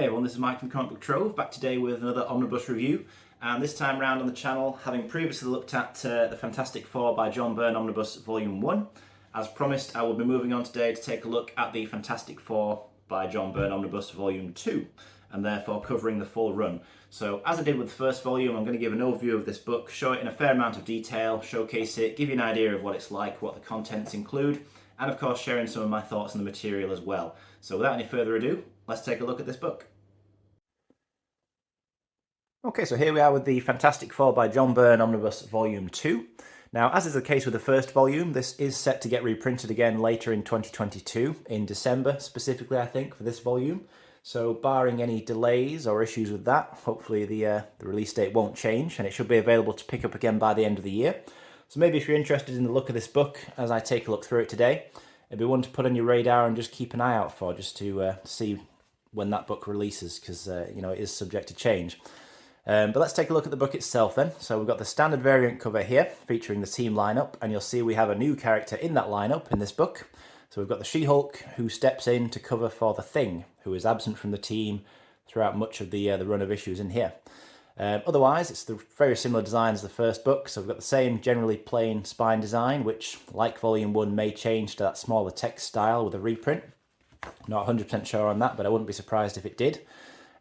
Hey everyone, this is Mike from Comic Book Trove, back today with another Omnibus review, and this time round on the channel, having previously looked at the Fantastic Four by John Byrne Omnibus Volume 1. As promised, I will be moving on today to take a look at the Fantastic Four by John Byrne Omnibus Volume 2, and therefore covering the full run. So as I did with the first volume, I'm going to give an overview of this book, show it in a fair amount of detail, showcase it, give you an idea of what it's like, what the contents include, and of course sharing some of my thoughts on the material as well. So without any further ado, let's take a look at this book. Okay, so here we are with the Fantastic Four by John Byrne Omnibus Volume 2. Now, as is the case with the first volume, this is set to get reprinted again later in 2022, in December specifically, I think, for this volume. So barring any delays or issues with that, hopefully the release date won't change, and it should be available to pick up again by the end of the year. So maybe if you're interested in the look of this book as I take a look through it today, it'd be one to put on your radar and just keep an eye out for, just to see when that book releases, because you know, it is subject to change. But let's take a look at the book itself then. So we've got the standard variant cover here featuring the team lineup, and you'll see we have a new character in that lineup in this book. So we've got the She-Hulk, who steps in to cover for the Thing, who is absent from the team throughout much of the run of issues in here. Otherwise, it's the very similar design as the first book, so we've got the same generally plain spine design, which, like Volume 1, may change to that smaller text style with a reprint. Not 100% sure on that, but I wouldn't be surprised if it did.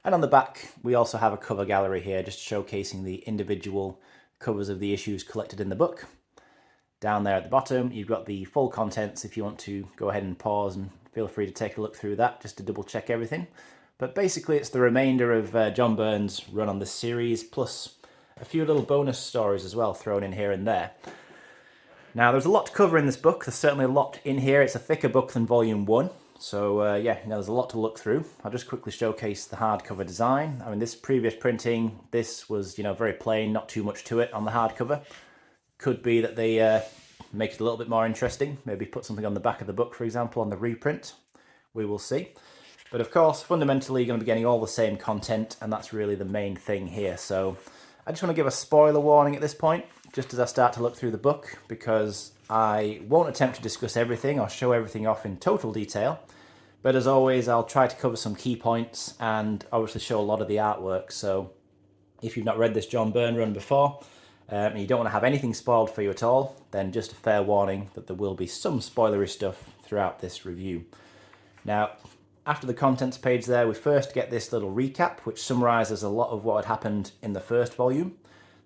And on the back, we also have a cover gallery here, just showcasing the individual covers of the issues collected in the book. Down there at the bottom, you've got the full contents if you want to go ahead and pause, and feel free to take a look through that just to double check everything. But basically, it's the remainder of John Byrne's run on this series, plus a few little bonus stories as well thrown in here and there. Now, there's a lot to cover in this book. There's certainly a lot in here. It's a thicker book than Volume 1. So yeah, there's a lot to look through. I'll just quickly showcase the hardcover design. I mean, this previous printing, this was, very plain, not too much to it on the hardcover. Could be that they make it a little bit more interesting. Maybe put something on the back of the book, for example, on the reprint. We will see. But of course, fundamentally, you're going to be getting all the same content, and that's really the main thing here. So I just want to give a spoiler warning at this point, just as I start to look through the book, because I won't attempt to discuss everything or show everything off in total detail. But as always, I'll try to cover some key points and obviously show a lot of the artwork. So if you've not read this John Byrne run before, and you don't want to have anything spoiled for you at all, then just a fair warning that there will be some spoilery stuff throughout this review. Now, after the contents page there, we first get this little recap, which summarises a lot of what had happened in the first volume.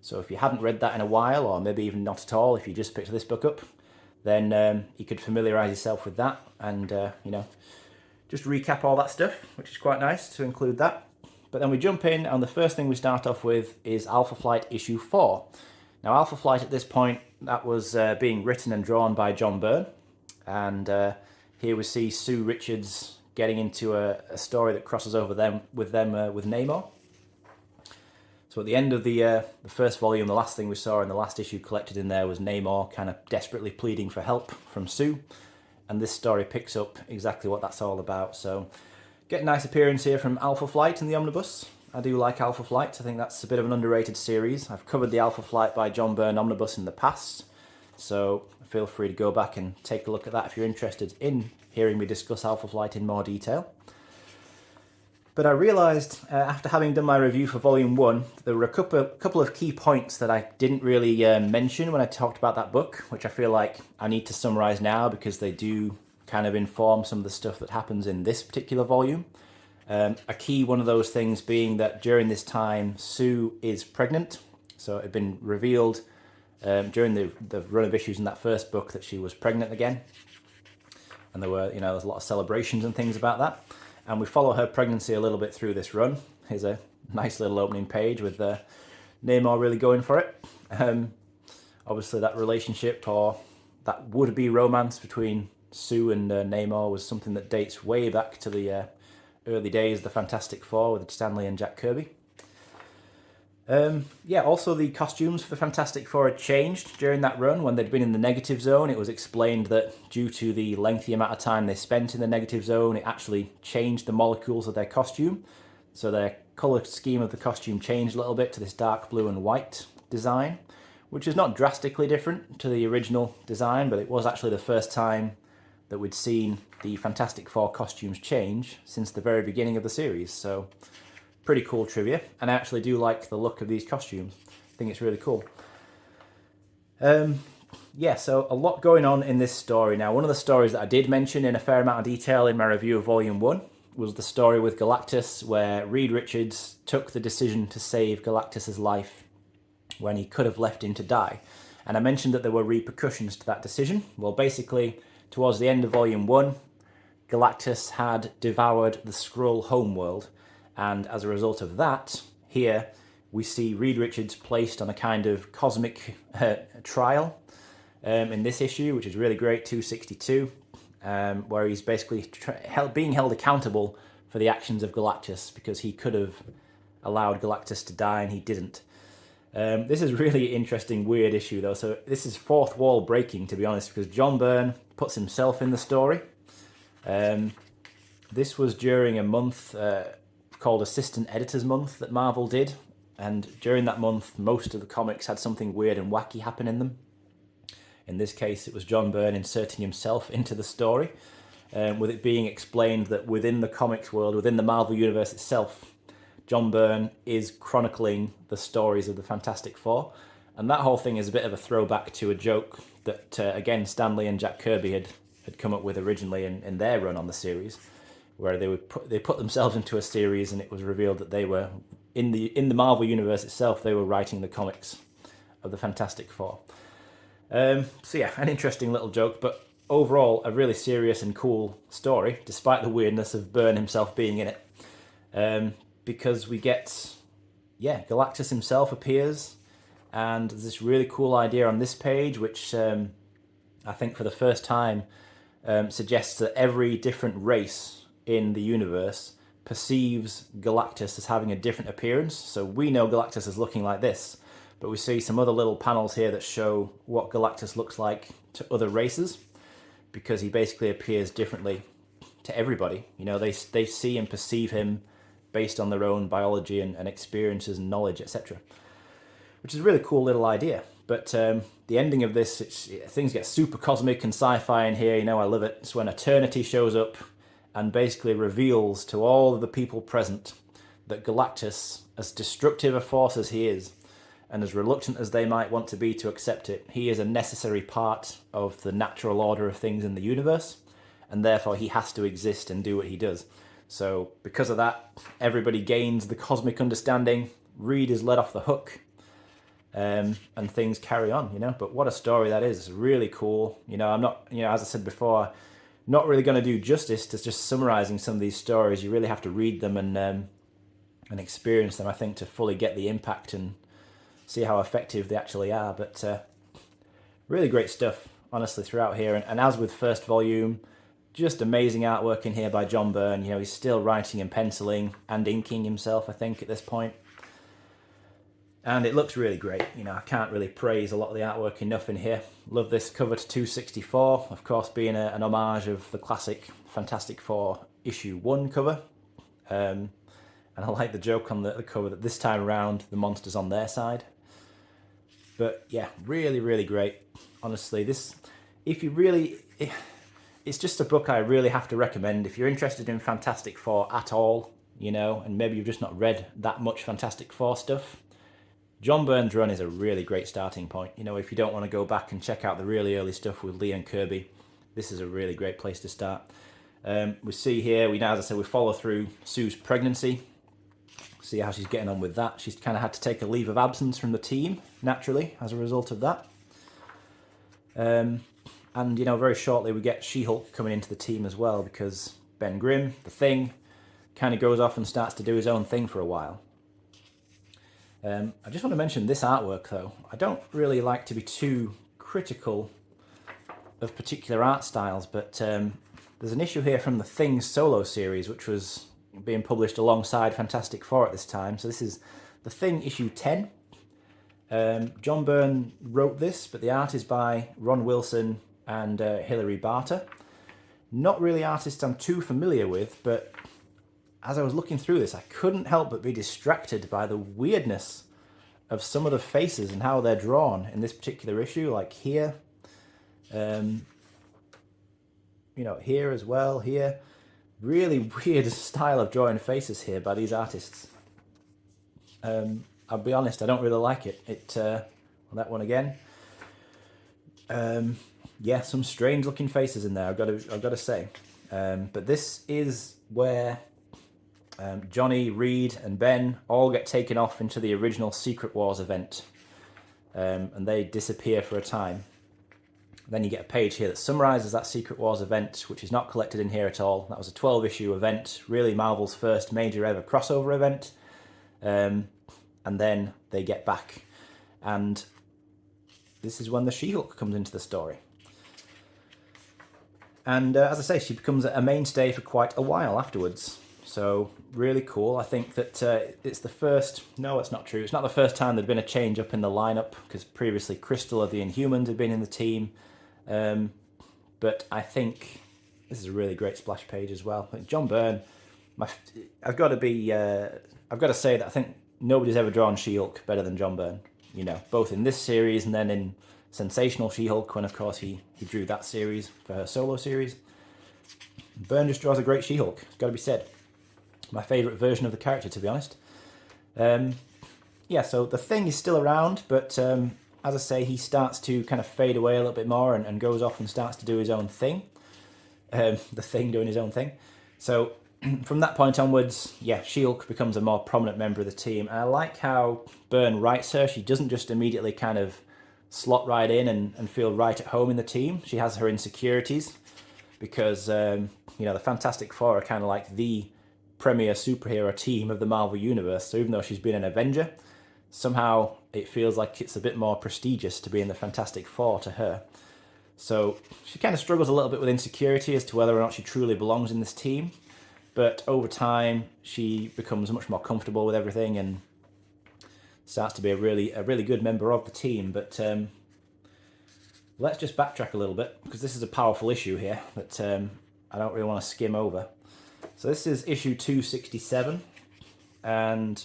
So if you hadn't read that in a while, or maybe even not at all, if you just picked this book up, then you could familiarise yourself with that and, just recap all that stuff, which is quite nice to include that. But then we jump in, and the first thing we start off with is Alpha Flight issue 4. Now, Alpha Flight at this point, that was being written and drawn by John Byrne. And here we see Sue Richards getting into a story that crosses over with Namor. So at the end of the first volume, the last thing we saw in the last issue collected in there was Namor kind of desperately pleading for help from Sue. And this story picks up exactly what that's all about. So get a nice appearance here from Alpha Flight in the Omnibus. I do like Alpha Flight. I think that's a bit of an underrated series. I've covered the Alpha Flight by John Byrne Omnibus in the past. So feel free to go back and take a look at that if you're interested in hearing me discuss Alpha Flight in more detail. But I realised, after having done my review for Volume 1, there were a couple of key points that I didn't really mention when I talked about that book, which I feel like I need to summarise now because they do kind of inform some of the stuff that happens in this particular volume. A key one of those things being that during this time, Sue is pregnant. So it had been revealed during the run of issues in that first book that she was pregnant again. And there were, there's a lot of celebrations and things about that. And we follow her pregnancy a little bit through this run. Here's a nice little opening page with Namor really going for it. Obviously that relationship, or that would-be romance between Sue and Namor, was something that dates way back to the early days of the Fantastic Four with Stan Lee and Jack Kirby. Also the costumes for the Fantastic Four had changed during that run. When they'd been in the negative zone, it was explained that due to the lengthy amount of time they spent in the negative zone, it actually changed the molecules of their costume. So their colour scheme of the costume changed a little bit to this dark blue and white design, which is not drastically different to the original design, but it was actually the first time that we'd seen the Fantastic Four costumes change since the very beginning of the series. So pretty cool trivia, and I actually do like the look of these costumes. I think it's really cool. Yeah, so a lot going on in this story. Now, one of the stories that I did mention in a fair amount of detail in my review of Volume 1 was the story with Galactus, where Reed Richards took the decision to save Galactus's life when he could have left him to die. And I mentioned that there were repercussions to that decision. Well, basically, towards the end of Volume 1, Galactus had devoured the Skrull homeworld, and as a result of that, here we see Reed Richards placed on a kind of cosmic trial in this issue, which is really great, 262, where he's basically being held accountable for the actions of Galactus, because he could have allowed Galactus to die and he didn't. This is really interesting, weird issue though. So this is fourth wall breaking, to be honest, because John Byrne puts himself in the story. This was during a month called Assistant Editors Month that Marvel did, and during that month most of the comics had something weird and wacky happen in them. In this case it was John Byrne inserting himself into the story, with it being explained that within the comics world, within the Marvel Universe itself, John Byrne is chronicling the stories of the Fantastic Four, and that whole thing is a bit of a throwback to a joke that, again, Stan Lee and Jack Kirby had come up with originally in their run on the series, where they put themselves into a series and it was revealed that they were, in the Marvel Universe itself, they were writing the comics of the Fantastic Four. So yeah, an interesting little joke, but overall a really serious and cool story, despite the weirdness of Byrne himself being in it. Because we get, Galactus himself appears, and there's this really cool idea on this page, which I think for the first time suggests that every different race in the universe perceives Galactus as having a different appearance. So we know Galactus is looking like this, but we see some other little panels here that show what Galactus looks like to other races, because he basically appears differently to everybody. You know, they see and perceive him based on their own biology and experiences and knowledge, etc. Which is a really cool little idea. But the ending of this, things get super cosmic and sci-fi in here. You know, I love it. It's when Eternity shows up and basically reveals to all of the people present that Galactus, as destructive a force as he is, and as reluctant as they might want to be to accept it, he is a necessary part of the natural order of things in the universe, and therefore he has to exist and do what he does. So because of that, everybody gains the cosmic understanding, Reed is let off the hook, and things carry on, you know. But what a story that is. It's really cool. You know, I'm not, as I said before, not really going to do justice to just summarizing some of these stories. You really have to read them and experience them, I think, to fully get the impact and see how effective they actually are. But really great stuff, honestly, throughout here. And as with first volume, just amazing artwork in here by John Byrne. You know, he's still writing and penciling and inking himself, I think, at this point. And it looks really great. You know, I can't really praise a lot of the artwork enough in here. Love this cover to 264, of course, being an homage of the classic Fantastic Four issue 1 cover. And I like the joke on the cover that this time around the monster's on their side. But yeah, really, really great. Honestly, this, it's just a book I really have to recommend. If you're interested in Fantastic Four at all, you know, and maybe you've just not read that much Fantastic Four stuff, John Byrne's run is a really great starting point. You know, if you don't want to go back and check out the really early stuff with Lee and Kirby, this is a really great place to start. We see here, as I said, we follow through Sue's pregnancy. See how she's getting on with that. She's kind of had to take a leave of absence from the team, naturally, as a result of that. And, you know, very shortly we get She-Hulk coming into the team as well, because Ben Grimm, the Thing, kind of goes off and starts to do his own thing for a while. I just want to mention this artwork, though. I don't really like to be too critical of particular art styles, but there's an issue here from the Thing solo series, which was being published alongside Fantastic Four at this time. So this is the Thing issue 10. John Byrne wrote this, but the art is by Ron Wilson and Hilary Barter. Not really artists I'm too familiar with, but as I was looking through this, I couldn't help but be distracted by the weirdness of some of the faces and how they're drawn in this particular issue. Like here, you know, here as well, here. Really weird style of drawing faces here by these artists. I'll be honest, I don't really like it. That one again. Yeah, some strange looking faces in there, I've got to say. But this is where Johnny, Reed and Ben all get taken off into the original Secret Wars event. And they disappear for a time. Then you get a page here that summarises that Secret Wars event, which is not collected in here at all. That was a 12-issue event, really Marvel's first major ever crossover event. And then they get back. And this is when the She-Hulk comes into the story. And as I say, she becomes a mainstay for quite a while afterwards. So really cool. I think that it's the first... No, it's not true. It's not the first time there'd been a change up in the lineup, because previously Crystal of the Inhumans had been in the team. But I think this is a really great splash page as well. John Byrne, I've got to say that I think nobody's ever drawn She-Hulk better than John Byrne. You know, both in this series and then in Sensational She-Hulk, when of course he drew that series for her solo series. Byrne just draws a great She-Hulk, it's got to be said. My favourite version of the character, to be honest. Yeah, so the Thing is still around, but as I say, he starts to kind of fade away a little bit more and goes off and starts to do his own thing. The Thing doing his own thing. So from that point onwards, yeah, She-Hulk becomes a more prominent member of the team. And I like how Byrne writes her. She doesn't just immediately kind of slot right in and feel right at home in the team. She has her insecurities because, you know, the Fantastic Four are kind of like the premier superhero team of the Marvel Universe. So even though she's been an Avenger, somehow it feels like it's a bit more prestigious to be in the Fantastic Four to her. So she kind of struggles a little bit with insecurity as to whether or not she truly belongs in this team. But over time, she becomes much more comfortable with everything and starts to be a really good member of the team. But let's just backtrack a little bit, because this is a powerful issue here that I don't really want to skim over. So this is issue 267, and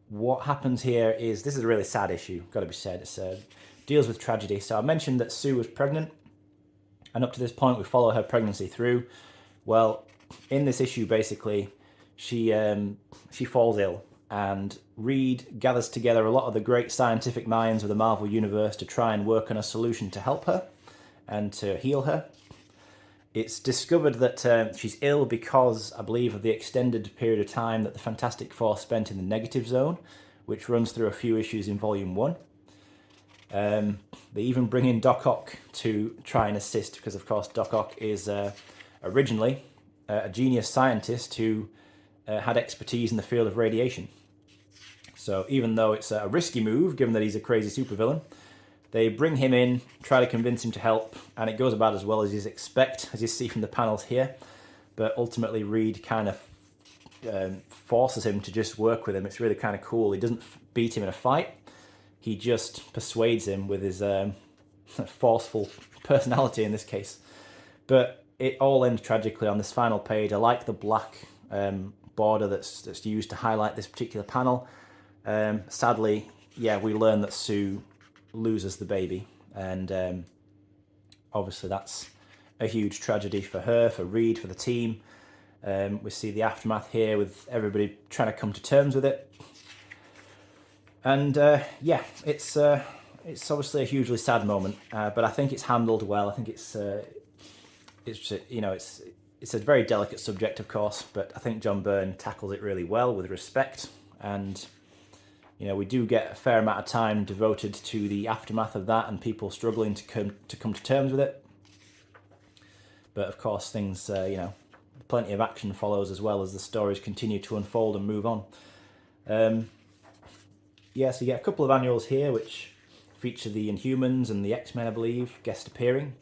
what happens here is, this is a really sad issue, got to be said. It deals with tragedy. So I mentioned that Sue was pregnant, and up to this point we follow her pregnancy through. Well, in this issue, basically, she falls ill, and Reed gathers together a lot of the great scientific minds of the Marvel Universe to try and work on a solution to help her and to heal her. It's discovered that she's ill because, I believe, of the extended period of time that the Fantastic Four spent in the negative zone, which runs through a few issues in Volume 1. They even bring in Doc Ock to try and assist, because, of course, Doc Ock is originally a genius scientist who had expertise in the field of radiation. So even though it's a risky move, given that he's a crazy supervillain, they bring him in, try to convince him to help, and it goes about as well as you'd expect, as you see from the panels here. But ultimately, Reed kind of forces him to just work with him. It's really kind of cool. He doesn't beat him in a fight. He just persuades him with his forceful personality in this case. But it all ends tragically on this final page. I like the black border that's used to highlight this particular panel. Sadly, yeah, we learn that Sue loses the baby, and obviously that's a huge tragedy for her, for Reed, for the team. We see the aftermath here with everybody trying to come to terms with it, and yeah, it's obviously a hugely sad moment, but I think it's handled well. I think it's you know, it's a very delicate subject, of course, but I think John Byrne tackles it really well with respect. And you know, we do get a fair amount of time devoted to the aftermath of that and people struggling to come to terms with it. But of course, things, you know, plenty of action follows as well as the stories continue to unfold and move on. Yeah, so you get a couple of annuals here which feature the Inhumans and the X-Men, I believe, guest appearing.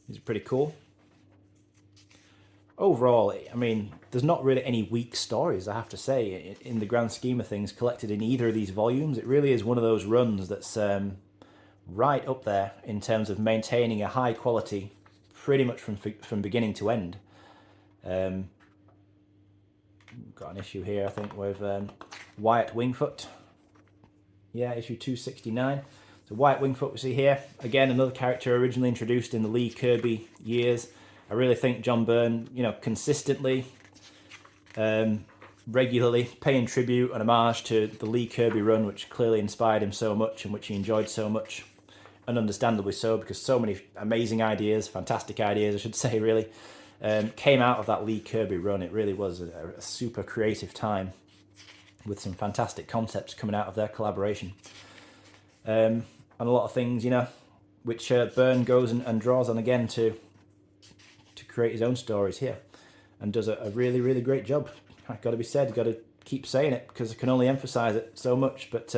These are pretty cool. Overall, I mean, there's not really any weak stories, I have to say, in the grand scheme of things, collected in either of these volumes. It really is one of those runs that's right up there in terms of maintaining a high quality pretty much from beginning to end. Got an issue here, I think, with Wyatt Wingfoot. Yeah, issue 269. So White Wingfoot we see here. Again, another character originally introduced in the Lee Kirby years. I really think John Byrne, you know, consistently, regularly paying tribute and homage to the Lee Kirby run, which clearly inspired him so much and which he enjoyed so much. And understandably so, because so many amazing ideas, fantastic ideas I should say really, came out of that Lee Kirby run. It really was a super creative time with some fantastic concepts coming out of their collaboration. And a lot of things, you know, which Byrne goes and draws on again to create his own stories here, and does a really, really great job. Got to be said, got to keep saying it because I can only emphasize it so much, but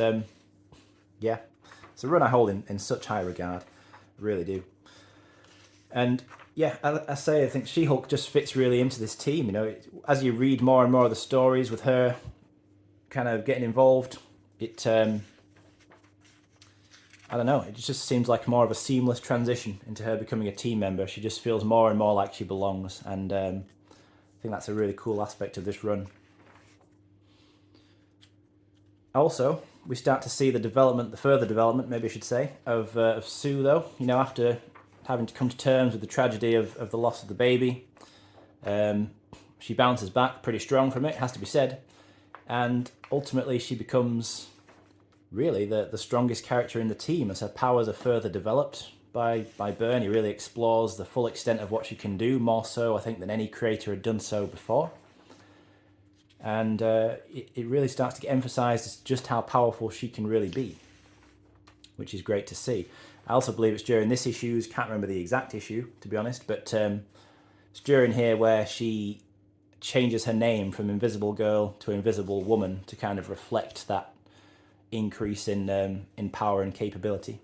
yeah, it's a run I hold in such high regard, I really do. And yeah, I say I think She-Hulk just fits really into this team, you know, as you read more and more of the stories with her kind of getting involved, it I don't know, it just seems like more of a seamless transition into her becoming a team member. She just feels more and more like she belongs, and I think that's a really cool aspect of this run. Also, we start to see the development, the further development, maybe I should say, of Sue, though. You know, after having to come to terms with the tragedy of the loss of the baby, she bounces back pretty strong from it, has to be said, and ultimately she becomes really the strongest character in the team as her powers are further developed by Byrne. He really explores the full extent of what she can do, more so I think than any creator had done so before. And it really starts to get emphasised as just how powerful she can really be, which is great to see. I also believe it's during this issue, can't remember the exact issue to be honest, but it's during here where she changes her name from Invisible Girl to Invisible Woman to kind of reflect that increase in power and capability.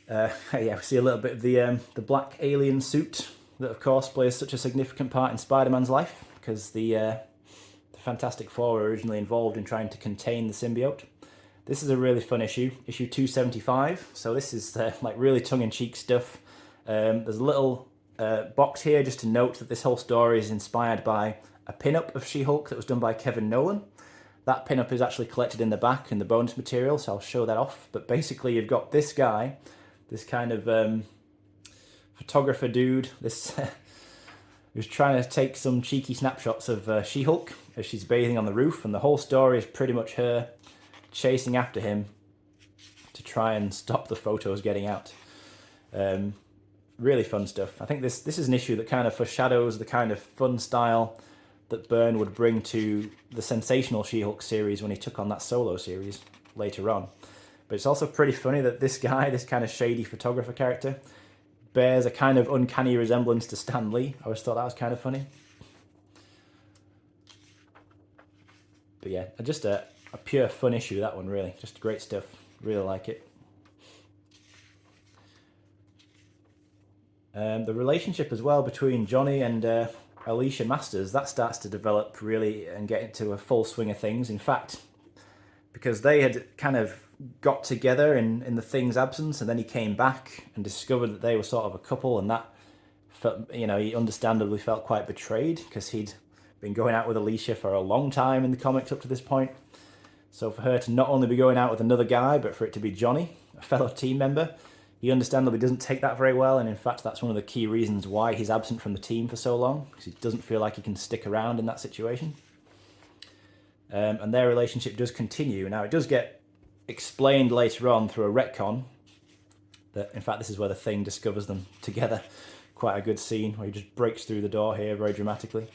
Yeah, we see a little bit of the black alien suit that, of course, plays such a significant part in Spider-Man's life because the Fantastic Four were originally involved in trying to contain the symbiote. This is a really fun issue 275. So this is like really tongue-in-cheek stuff. There's a little box here just to note that this whole story is inspired by a pin-up of She-Hulk that was done by Kevin Nolan. That pin-up is actually collected in the back in the bonus material, so I'll show that off. But basically you've got this guy, this kind of photographer dude, this who's trying to take some cheeky snapshots of She-Hulk as she's bathing on the roof, and the whole story is pretty much her chasing after him to try and stop the photos getting out. Really fun stuff. I think this is an issue that kind of foreshadows the kind of fun style that Byrne would bring to the sensational She-Hulk series when he took on that solo series later on. But it's also pretty funny that this guy, this kind of shady photographer character, bears a kind of uncanny resemblance to Stan Lee. I always thought that was kind of funny. But yeah, just a pure fun issue, that one, really. Just great stuff. Really like it. The relationship as well between Johnny and Alicia Masters, that starts to develop really and get into a full swing of things. In fact, because they had kind of got together in the Thing's absence, and then he came back and discovered that they were sort of a couple, and that felt, you know, he understandably felt quite betrayed because he'd been going out with Alicia for a long time in the comics up to this point. So for her to not only be going out with another guy, but for it to be Johnny, a fellow team member, he understandably doesn't take that very well, and in fact that's one of the key reasons why he's absent from the team for so long, because he doesn't feel like he can stick around in that situation. And their relationship does continue. Now it does get explained later on through a retcon that, in fact, this is where the Thing discovers them together. Quite a good scene where he just breaks through the door here very dramatically.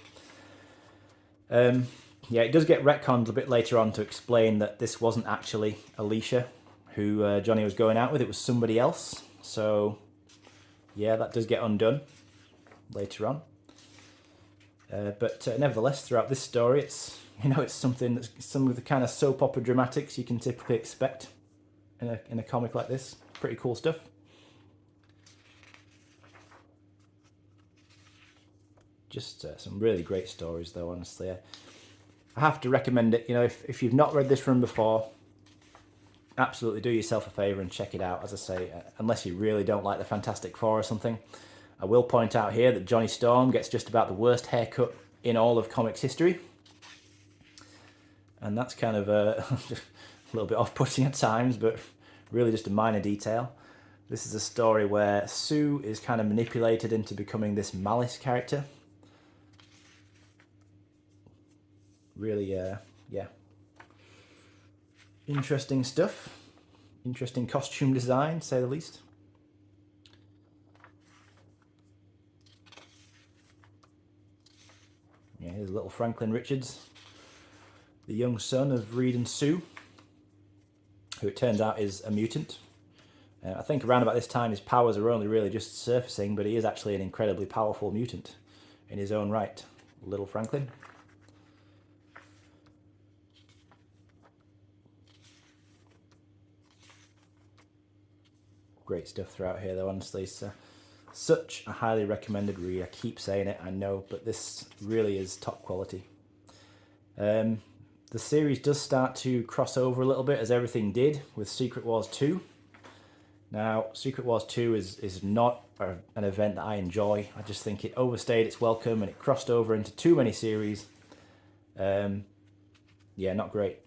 Yeah, it does get retconned a bit later on to explain that this wasn't actually Alicia who Johnny was going out with, it was somebody else. So yeah, that does get undone later on. But nevertheless, throughout this story, it's, you know, it's something that's some of the kind of soap opera dramatics you can typically expect in a comic like this. Pretty cool stuff. Just some really great stories, though, honestly. I have to recommend it. You know, if you've not read this run before, absolutely do yourself a favour and check it out. As I say, unless you really don't like the Fantastic Four or something. I will point out here that Johnny Storm gets just about the worst haircut in all of comics history. And that's kind of a little bit off-putting at times, but really just a minor detail. This is a story where Sue is kind of manipulated into becoming this Malice character. Really, yeah. Interesting stuff. Interesting costume design, to say the least. Yeah, here's little Franklin Richards, the young son of Reed and Sue, who it turns out is a mutant. I think around about this time his powers are only really just surfacing, but he is actually an incredibly powerful mutant in his own right. Little Franklin. Great stuff throughout here though, honestly. It's such a highly recommended read. I keep saying it, I know, but this really is top quality. The series does start to cross over a little bit, as everything did with Secret Wars 2. Now, Secret Wars 2 is not an event that I enjoy. I just think it overstayed its welcome and it crossed over into too many series. Yeah, not great.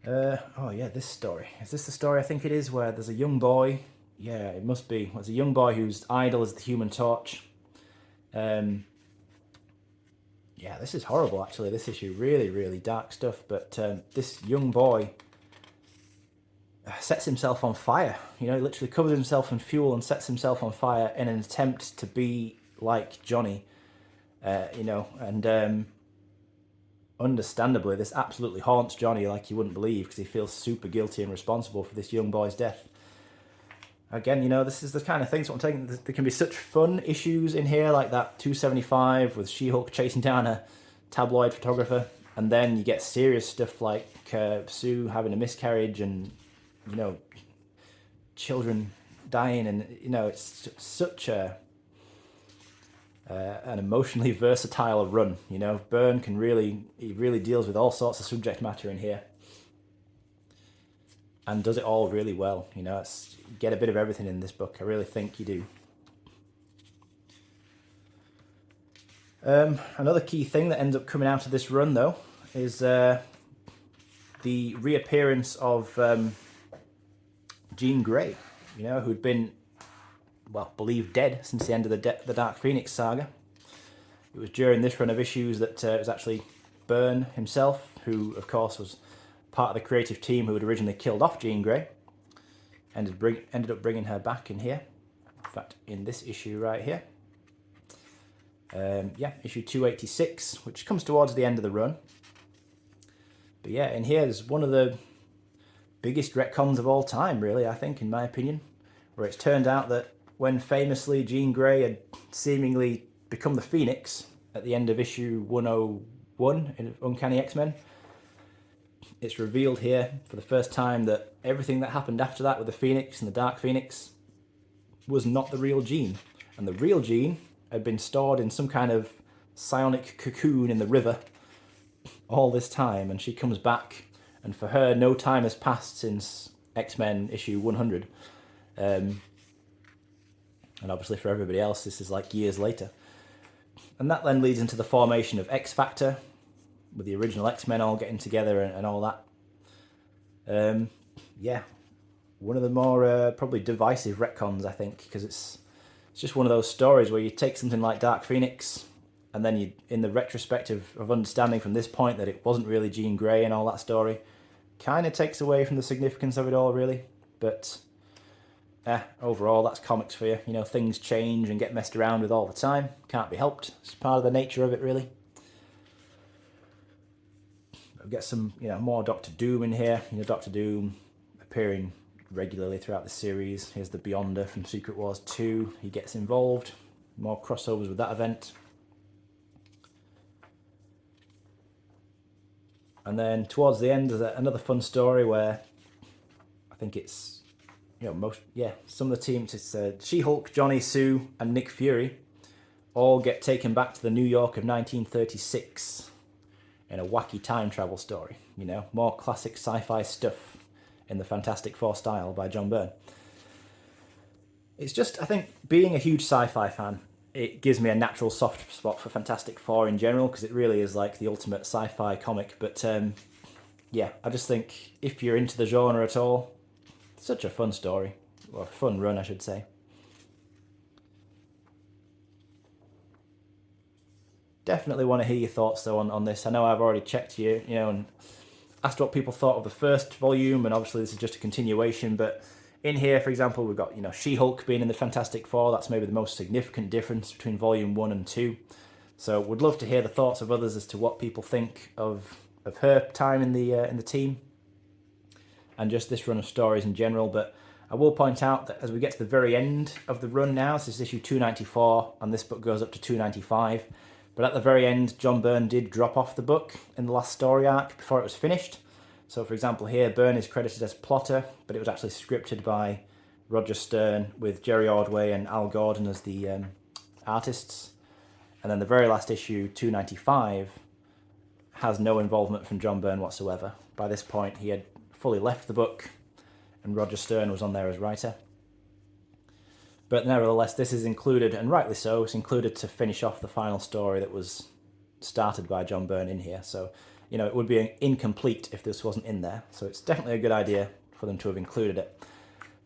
Oh yeah, this story. Is this the story I think it is, where there's a young boy? Yeah, it must be. There's a young boy whose idol is the Human Torch. Yeah, this is horrible actually, this issue. Really, really dark stuff. But this young boy sets himself on fire. You know, he literally covers himself in fuel and sets himself on fire in an attempt to be like Johnny. You know, and understandably, this absolutely haunts Johnny like you wouldn't believe, because he feels super guilty and responsible for this young boy's death. Again, you know, this is the kind of things I'm taking. There can be such fun issues in here, like that 275 with She-Hulk chasing down a tabloid photographer, and then you get serious stuff like Sue having a miscarriage and, you know, children dying, and, you know, it's such a an emotionally versatile run. You know, Byrne can really deals with all sorts of subject matter in here, and does it all really well. You know, you get a bit of everything in this book. I really think you do. Another key thing that ends up coming out of this run, though, is the reappearance of Jean Grey, you know, who'd been, well, believed dead since the end of the Dark Phoenix saga. It was during this run of issues that it was actually Byrne himself, who, of course, was part of the creative team who had originally killed off Jean Grey, ended up bringing her back in here. In fact, in this issue right here. Yeah, issue 286, which comes towards the end of the run. But yeah, in here is one of the biggest retcons of all time, really, I think, in my opinion, where it's turned out that when famously Jean Grey had seemingly become the Phoenix at the end of issue 101 in Uncanny X-Men, it's revealed here for the first time that everything that happened after that with the Phoenix and the Dark Phoenix was not the real Jean. And the real Jean had been stored in some kind of psionic cocoon in the river all this time, and she comes back, and for her no time has passed since X-Men issue 100. And obviously for everybody else this is like years later. And that then leads into the formation of X-Factor, with the original X-Men all getting together and all that. Yeah, one of the more probably divisive retcons, I think, because it's just one of those stories where you take something like Dark Phoenix, and then you, in the retrospective of understanding from this point that it wasn't really Jean Grey and all that story, kind of takes away from the significance of it all, really. But overall, that's comics for you. You know, things change and get messed around with all the time. Can't be helped. It's part of the nature of it, really. We've got some, you know, more Doctor Doom in here. You know, Doctor Doom appearing regularly throughout the series. Here's the Beyonder from Secret Wars 2. He gets involved. More crossovers with that event. And then towards the end, there's another fun story where I think it's, you know, some of the teams, it's She-Hulk, Johnny, Sue, and Nick Fury all get taken back to the New York of 1936 in a wacky time travel story. You know, more classic sci-fi stuff in the Fantastic Four style by John Byrne. It's just, I think, being a huge sci-fi fan, it gives me a natural soft spot for Fantastic Four in general, because it really is like the ultimate sci-fi comic. But yeah, I just think if you're into the genre at all, it's such a fun story, or fun run, I should say. Definitely want to hear your thoughts though on this. I know I've already checked you, and asked what people thought of the first volume, and obviously this is just a continuation, but in here, for example, we've got, She-Hulk being in the Fantastic Four. That's maybe the most significant difference between volume 1 and 2. So would love to hear the thoughts of others as to what people think of her time in the team and just this run of stories in general. But I will point out that as we get to the very end of the run now, this is issue 294 and this book goes up to 295. But at the very end, John Byrne did drop off the book in the last story arc before it was finished. So for example here, Byrne is credited as plotter, but it was actually scripted by Roger Stern with Jerry Ordway and Al Gordon as the artists. And then the very last issue, 295, has no involvement from John Byrne whatsoever. By this point, he had fully left the book and Roger Stern was on there as writer. But nevertheless, this is included, and rightly so, it's included to finish off the final story that was started by John Byrne in here. So, it would be incomplete if this wasn't in there. So it's definitely a good idea for them to have included it.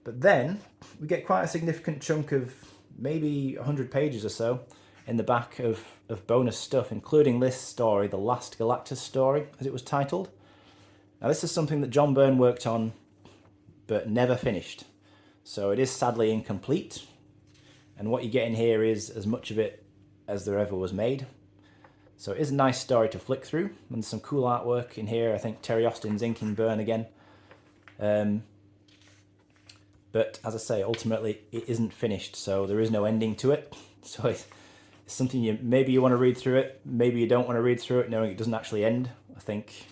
But then we get quite a significant chunk of maybe 100 pages or so in the back of bonus stuff, including this story, The Last Galactus story, as it was titled. Now this is something that John Byrne worked on, but never finished. So it is sadly incomplete. And what you get in here is as much of it as there ever was made. So it is a nice story to flick through, and there's some cool artwork in here. I think Terry Austin's inking Byrne again. But as I say, ultimately it isn't finished, so there is no ending to it. So it's something maybe you want to read through it, maybe you don't want to read through it knowing it doesn't actually end. I think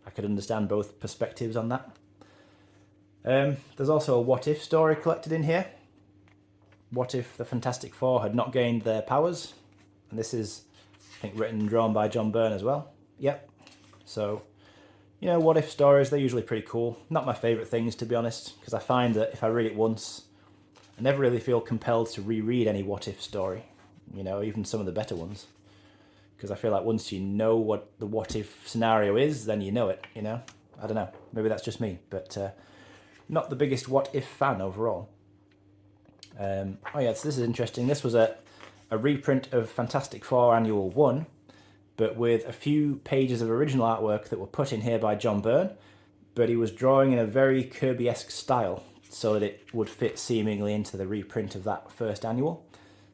I could understand both perspectives on that. There's also a what if story collected in here. What if the Fantastic Four had not gained their powers? And this is, I think, written and drawn by John Byrne as well. Yep. So, what if stories, they're usually pretty cool. Not my favourite things, to be honest, because I find that if I read it once, I never really feel compelled to reread any what if story. Even some of the better ones. Because I feel like once you know what the what if scenario is, then you know it, I don't know. Maybe that's just me, but not the biggest what if fan overall. Oh yeah, so this is interesting. This was a reprint of Fantastic Four Annual 1, but with a few pages of original artwork that were put in here by John Byrne, but he was drawing in a very Kirby-esque style so that it would fit seemingly into the reprint of that first annual.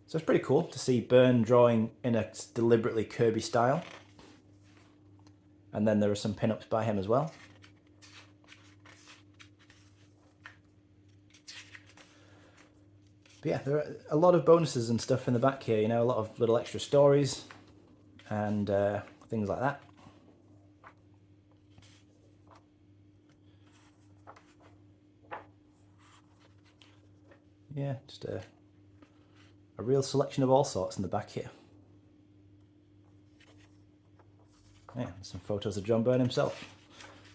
So it's pretty cool to see Byrne drawing in a deliberately Kirby style. And then there are some pin-ups by him as well. But yeah, there are a lot of bonuses and stuff in the back here, a lot of little extra stories and things like that. Yeah, just a real selection of all sorts in the back here. Yeah, some photos of John Byrne himself,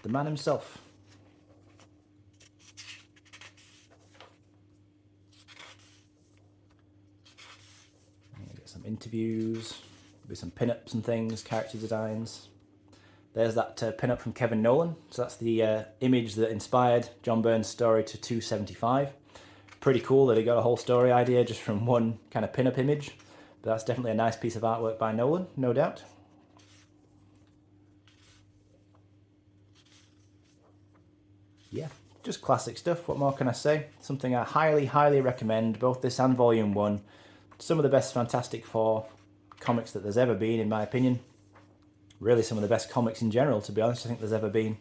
the man himself. Get some interviews, maybe some pin-ups and things, character designs. There's that pin-up from Kevin Nolan. So that's the image that inspired John Byrne's story to 275. Pretty cool that he got a whole story idea just from one kind of pin-up image. But that's definitely a nice piece of artwork by Nolan, no doubt. Yeah, just classic stuff. What more can I say? Something I highly, highly recommend, both this and Volume 1. Some of the best Fantastic Four comics that there's ever been, in my opinion. Really some of the best comics in general, to be honest, I think there's ever been,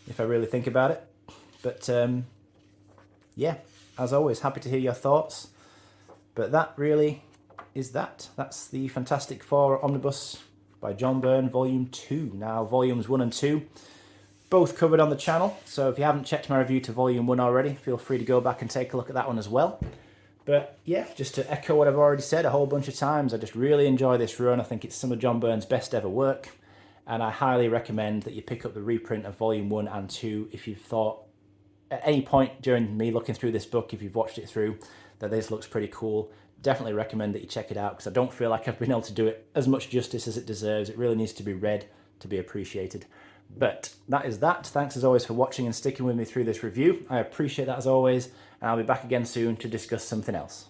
if I really think about it. But yeah, as always, happy to hear your thoughts. But that really is that. That's the Fantastic Four Omnibus by John Byrne, Volume 2. Now, Volumes 1 and 2, both covered on the channel. So if you haven't checked my review to Volume 1 already, feel free to go back and take a look at that one as well. But yeah, just to echo what I've already said a whole bunch of times, I just really enjoy this run. I think it's some of John Byrne's best ever work. And I highly recommend that you pick up the reprint of Volume 1 and 2 if you've thought, at any point during me looking through this book, if you've watched it through, that this looks pretty cool. Definitely recommend that you check it out, because I don't feel like I've been able to do it as much justice as it deserves. It really needs to be read to be appreciated. But that is that. Thanks as always for watching and sticking with me through this review. I appreciate that as always, and I'll be back again soon to discuss something else.